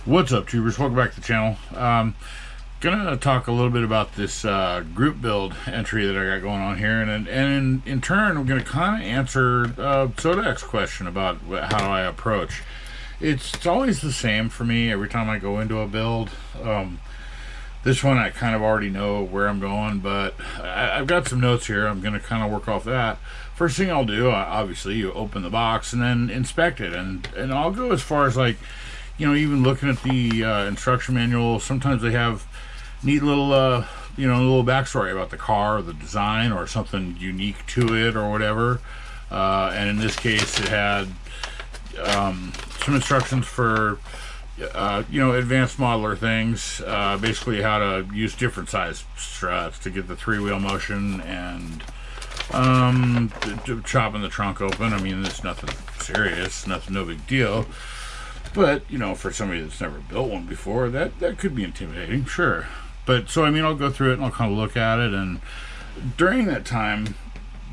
What's up, tubers? Welcome back to the channel. Gonna talk a little bit about this group build entry that I got going on here, and in turn, I'm gonna kind of answer Sodaks' question about how do I approach. It's always the same for me every time I go into a build. This one I kind of already know where I'm going, but I've got some notes here. I'm gonna kind of work off that. First thing I'll do, obviously, you open the box and then inspect it, and I'll go as far as like, even looking at the instruction manual, sometimes they have neat little, little backstory about the car or the design or something unique to it or whatever. And in this case, it had some instructions for, advanced modeler things, basically how to use different size struts to get the three-wheel motion and chopping the trunk open. I mean, it's nothing serious, no big deal. But, for somebody that's never built one before, that could be intimidating, sure. But, so, I'll go through it and I'll kind of look at it. And during that time,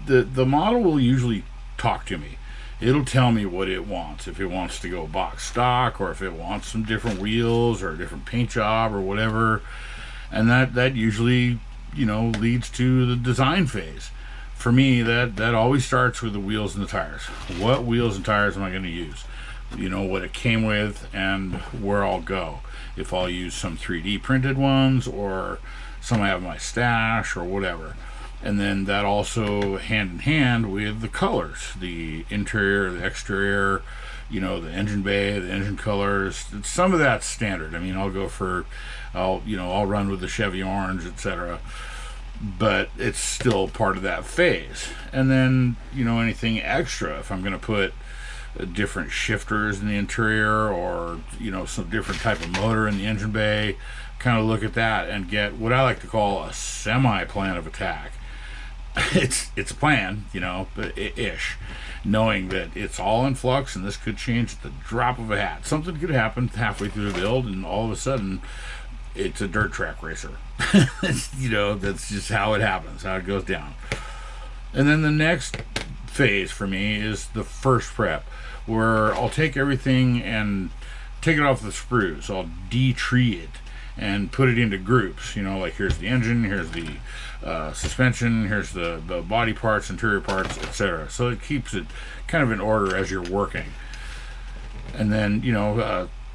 the model will usually talk to me. It'll tell me what it wants. If it wants to go box stock, or if it wants some different wheels or a different paint job or whatever. And that usually, leads to the design phase. For me, that always starts with the wheels and the tires. What wheels and tires am I going to use? What it came with and where I'll go. If I'll use some 3D printed ones or some I have in my stash or whatever. And then that also hand in hand with the colors, the interior, the exterior, the engine bay, the engine colors. Some of that's standard. I'll run with the Chevy orange, etc. But it's still part of that phase. And then, anything extra, if I'm going to put different shifters in the interior or some different type of motor in the engine bay, kind of look at that and get what I like to call a semi plan of attack. It's a plan, but ish, knowing that it's all in flux and this could change at the drop of a hat. Something could happen halfway through the build and all of a sudden it's a dirt track racer. That's just how it happens, how it goes down. And then the next phase for me is the first prep, where I'll take everything and take it off the sprues. I'll de-tree it and put it into groups. Like here's the engine, here's the suspension, here's the body parts, interior parts, etc. So it keeps it kind of in order as you're working. And then,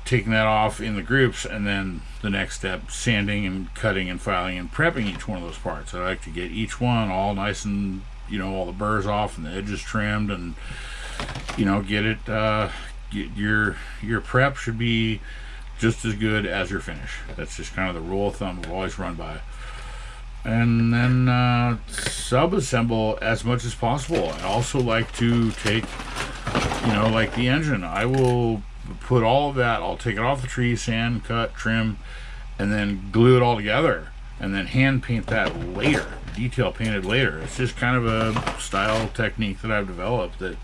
taking that off in the groups, and then the next step, sanding and cutting and filing and prepping each one of those parts. I like to get each one all nice and, all the burrs off and the edges trimmed, and get it, your prep should be just as good as your finish. That's just kind of the rule of thumb I've always run by. And then sub-assemble as much as possible. I also like to take, like the engine, I will put all of that, I'll take it off the tree, sand, cut, trim, and then glue it all together, and then hand paint that later, detail painted later. It's just kind of a style technique that I've developed that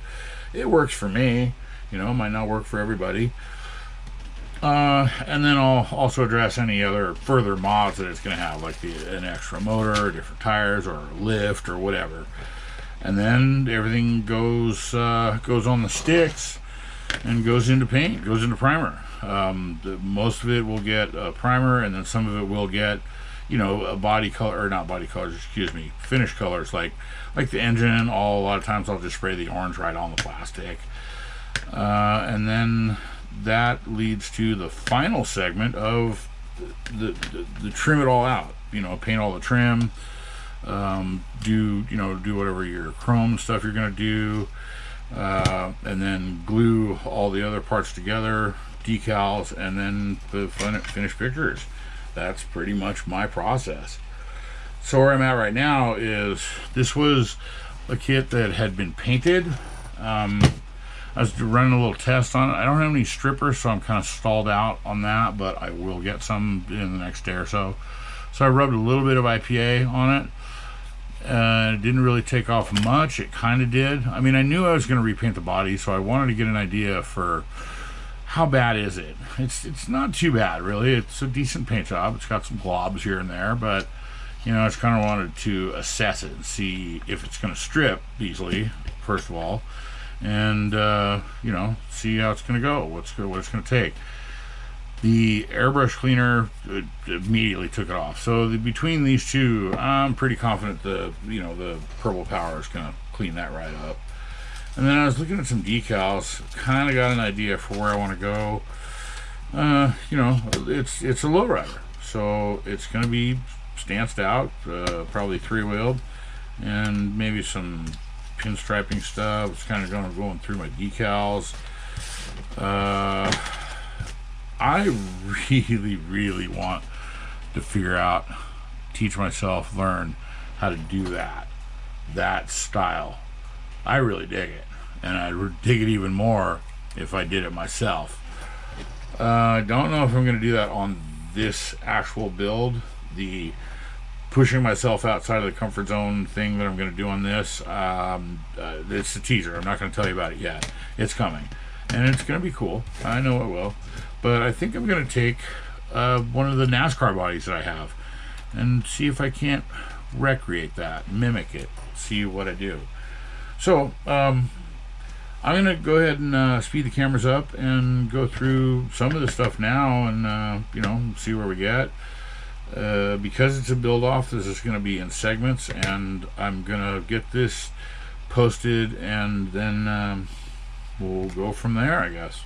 it works for me. It might not work for everybody. And then I'll also address any other further mods that it's going to have, like an extra motor, different tires, or a lift, or whatever. And then everything goes on the sticks and goes into paint, goes into primer. Most of it will get a primer, and then some of it will get, a body color, or not body colors, excuse me, finish colors, like the engine. A lot of times I'll just spray the orange right on the plastic. And then that leads to the final segment of the trim it all out. Paint all the trim, do whatever your chrome stuff you're going to do, and then glue all the other parts together, decals, and then the finished pictures. That's pretty much my process. So where I'm at right now is, this was a kit that had been painted. I was running a little test on it. I don't have any strippers, so I'm kind of stalled out on that, but I will get some in the next day or so. So I rubbed a little bit of IPA on it. It didn't really take off much. It kind of did. I knew I was going to repaint the body, so I wanted to get an idea for how bad is it. It's not too bad, really. It's a decent paint job. It's got some globs here and there, but I just kind of wanted to assess it and see if it's going to strip easily, first of all, and see how it's going to go, what it's going to take. The airbrush cleaner immediately took it off. So between these two, I'm pretty confident the purple power is going to clean that right up. And then I was looking at some decals, kind of got an idea for where I want to go. It's a lowrider, so it's going to be stanced out, probably 3-wheeled, and maybe some pinstriping stuff. It's kind of going through my decals. I really want to figure out, teach myself, learn how to do that style. I really dig it, and I'd dig it even more if I did it myself. I don't know if I'm going to do that on this actual build. The pushing myself outside of the comfort zone thing that I'm going to do on this, it's a teaser. I'm not going to tell you about it yet. It's coming, and it's going to be cool. I know it will. But I think I'm going to take one of the NASCAR bodies that I have and see if I can't recreate that, mimic it, see what I do. So I'm going to go ahead and speed the cameras up and go through some of the stuff now and, see where we get. Because it's a build-off, this is going to be in segments, and I'm going to get this posted, and then we'll go from there, I guess.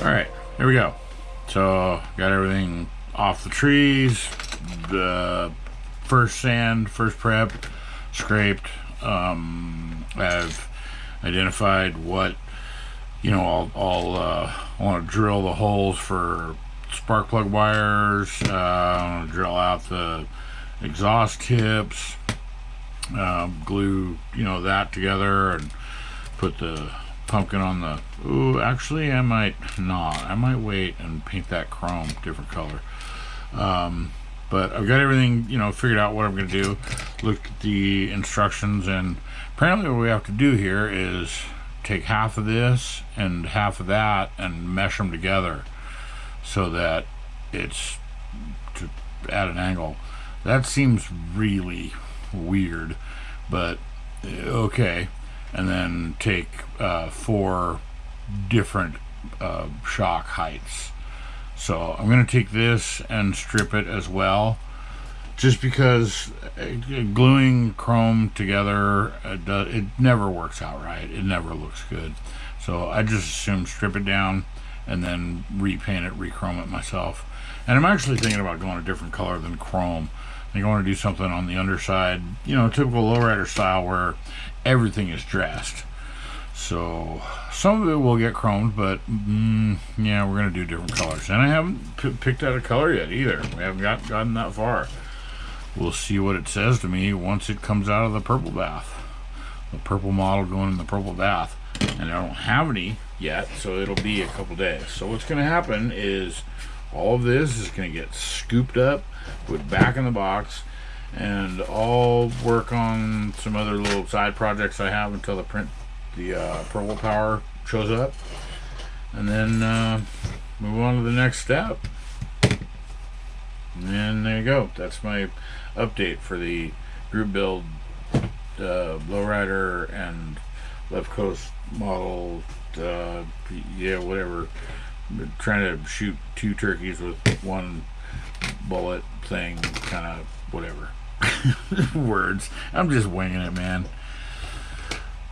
Alright, here we go. So, got everything off the trees, the first sand, first prep, scraped. I've identified what, I want to drill the holes for spark plug wires, I want to drill out the exhaust tips, glue, that together and put the pumpkin on the, actually I might not. I might wait and paint that chrome different color. But I've got everything, figured out what I'm going to do. Looked at the instructions, and apparently what we have to do here is take half of this and half of that and mesh them together so that it's at an angle. That seems really weird, but okay. And then take 4 different shock heights. So I'm going to take this and strip it as well, just because gluing chrome together, it never works out right. It never looks good. So I just assume strip it down and then repaint it, rechrome it myself. And I'm actually thinking about going a different color than chrome. I think I want to do something on the underside, typical lowrider style where everything is dressed. So some of it will get chromed, but yeah, we're going to do different colors. And I haven't picked out a color yet either. We haven't gotten that far. We'll see what it says to me once it comes out of the purple bath. The purple model going in the purple bath. And I don't have any yet, so it'll be a couple days. So what's going to happen is all of this is going to get scooped up, put back in the box, and I'll work on some other little side projects I have until the purple power shows up, and then move on to the next step. And there you go. That's my update for the group build lowrider and left coast model. Whatever. I'm trying to shoot 2 turkeys with 1 bullet thing, kind of whatever. Words. I'm just winging it, man.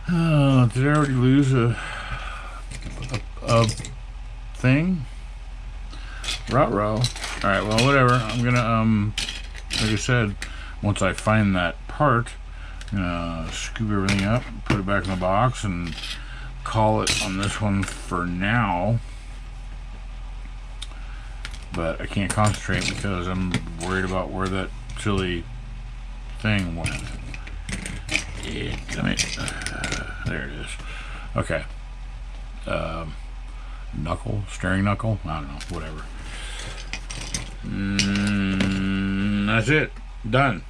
Did I already lose a thing. Ruh-roh. Alright, well, whatever. I'm gonna, like I said, once I find that part, I'm gonna scoop everything up, put it back in the box, and call it on this one for now. But I can't concentrate because I'm worried about where that silly thing went. Yeah, there it is. Okay. Knuckle, steering knuckle, I don't know, whatever. That's it. Done.